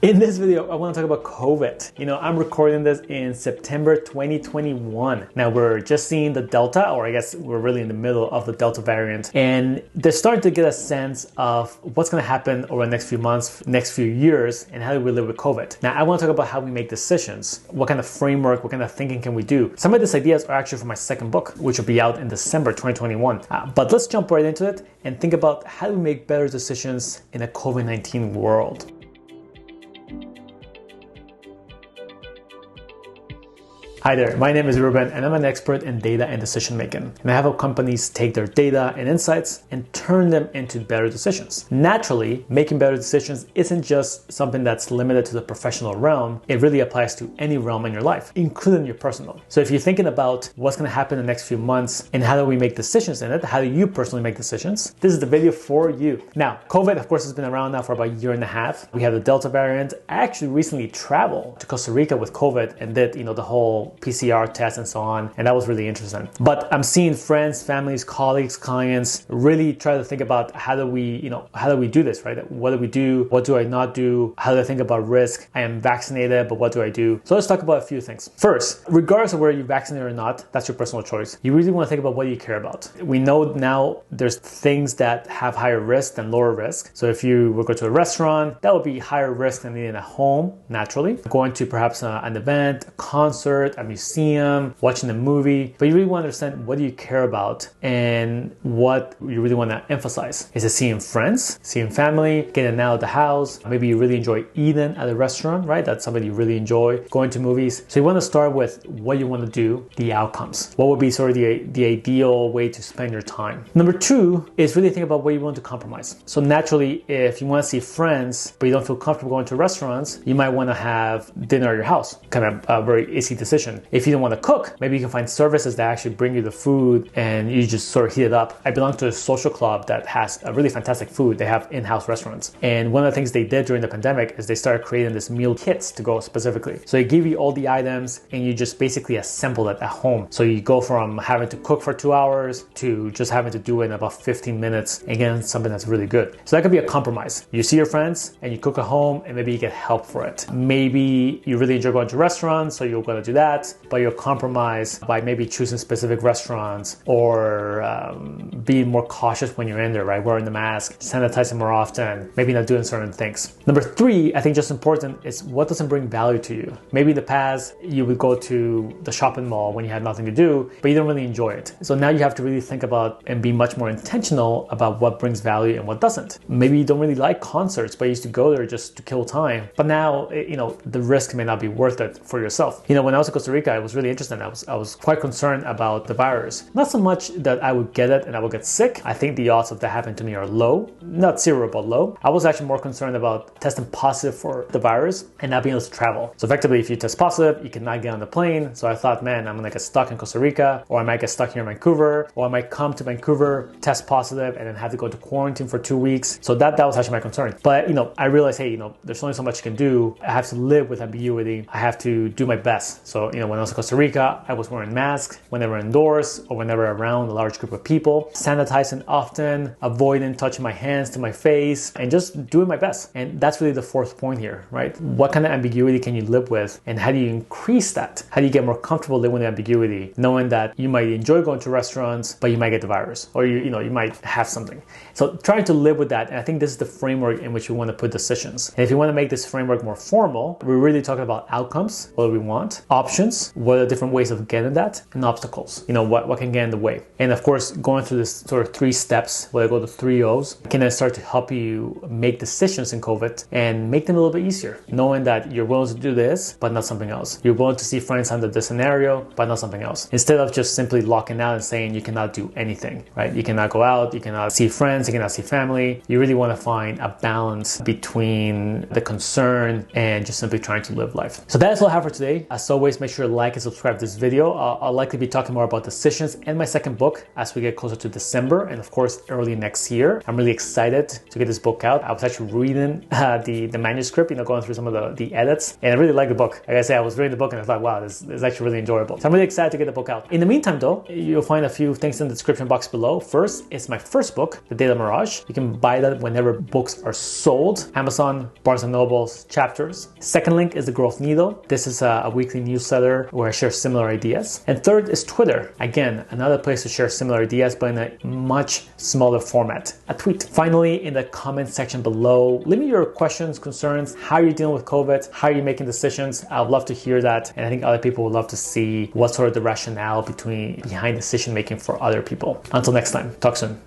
In this video, I want to talk about COVID. I'm recording this in September 2021. Now we're just seeing the Delta, or I guess we're really in the middle of the Delta variant, and they're starting to get a sense of what's going to happen over the next few months, next few years, and how do we live with COVID. Now I want to talk about how we make decisions, what kind of framework, what kind of thinking can we do. Some of these ideas are actually from my second book, which will be out in December 2021. But let's jump right into it and think about how do we make better decisions in a COVID-19 world. Hi there, my name is Ruben and I'm an expert in data and decision making. And I help companies take their data and insights and turn them into better decisions. Naturally, making better decisions isn't just something that's limited to the professional realm. It really applies to any realm in your life, including your personal. So if you're thinking about what's going to happen in the next few months and how do we make decisions in it, how do you personally make decisions, this is the video for you. Now, COVID, of course, has been around now for about a year and a half. We have the Delta variant. I actually recently traveled to Costa Rica with COVID and did, the whole PCR test and so on, and that was really interesting. But I'm seeing friends, families, colleagues, clients really try to think about how do we do this, right? What do we do? What do I not do? How do I think about risk? I am vaccinated, but what do I do? So let's talk about a few things. First, regardless of whether you're vaccinated or not, that's your personal choice. You really want to think about what you care about. We know now there's things that have higher risk than lower risk. So if you will go to a restaurant, that would be higher risk than eating at home, naturally. Going to perhaps an event, a concert, a museum, watching a movie, but you really want to understand what do you care about and what you really want to emphasize. Is it seeing friends, seeing family, getting out of the house? Maybe you really enjoy eating at a restaurant, right? That's something you really enjoy. Going to movies. So you want to start with what you want to do, the outcomes. What would be sort of the ideal way to spend your time? Number two is really think about what you want to compromise. So naturally, if you want to see friends, but you don't feel comfortable going to restaurants, you might want to have dinner at your house. Kind of a very easy decision. If you don't want to cook, maybe you can find services that actually bring you the food and you just sort of heat it up. I belong to a social club that has a really fantastic food. They have in-house restaurants. And one of the things they did during the pandemic is they started creating this meal kits to go specifically. So they give you all the items and you just basically assemble it at home. So you go from having to cook for 2 hours to just having to do it in about 15 minutes and getting something that's really good. So that could be a compromise. You see your friends and you cook at home and maybe you get help for it. Maybe you really enjoy going to restaurants, so you're going to do that, but you'll compromise by maybe choosing specific restaurants or being more cautious when you're in there, right? Wearing the mask, sanitizing more often, maybe not doing certain things. Number three, I think just important is what doesn't bring value to you. Maybe in the past, you would go to the shopping mall when you had nothing to do, but you don't really enjoy it. So now you have to really think about and be much more intentional about what brings value and what doesn't. Maybe you don't really like concerts, but you used to go there just to kill time. But now, the risk may not be worth it for yourself. When I was in Costa Rica, it was really interesting. I was quite concerned about the virus. Not so much that I would get it and I would get sick. I think the odds of that happening to me are low. Not zero, but low. I was actually more concerned about testing positive for the virus and not being able to travel. So effectively, if you test positive, you cannot get on the plane. So I thought, man, I'm going to get stuck in Costa Rica, or I might get stuck here in Vancouver, or I might come to Vancouver, test positive, and then have to go to quarantine for 2 weeks. So that was actually my concern. But, I realized, hey, there's only so much you can do. I have to live with ambiguity. I have to do my best. So, when I was in Costa Rica, I was wearing masks whenever indoors or whenever around a large group of people, sanitizing often, avoiding touching my hands to my face, and just doing my best. And that's really the fourth point here, right? What kind of ambiguity can you live with, and how do you increase that? How do you get more comfortable living with ambiguity, knowing that you might enjoy going to restaurants, but you might get the virus, or you might have something. So trying to live with that, and I think this is the framework in which we want to put decisions. And if you want to make this framework more formal, we're really talking about outcomes, what do we want, options, what are different ways of getting that, and obstacles, what can get in the way. And of course, going through this sort of 3 steps, what I call the 3 O's, can then start to help you make decisions in COVID and make them a little bit easier, knowing that you're willing to do this, but not something else. You're willing to see friends under this scenario, but not something else. Instead of just simply locking out and saying you cannot do anything, right? You cannot go out, you cannot see friends, you cannot see family. You really want to find a balance between the concern and just simply trying to live life. So that's all I have for today. As always, make sure to like and subscribe to this video. I'll likely be talking more about decisions and my second book as we get closer to December and of course early next year. I'm really excited to get this book out. I was actually reading the manuscript, going through some of the edits, and I really liked the book. Like I said, I was reading the book and I thought, wow, this is actually really enjoyable. So I'm really excited to get the book out. In the meantime though, you'll find a few things in the description box below. First, it's my first book, The Data Mirage. You can buy that whenever books are sold. Amazon, Barnes & Noble's, Chapters. Second link is The Growth Needle. This is a weekly newsletter where I share similar ideas. And third is Twitter. Again, another place to share similar ideas, but in a much smaller format, a tweet. Finally, in the comment section below, leave me your questions, concerns, how you're dealing with COVID, how you're making decisions. I'd love to hear that. And I think other people would love to see what sort of the rationale behind decision making for other people. Until next time, talk soon.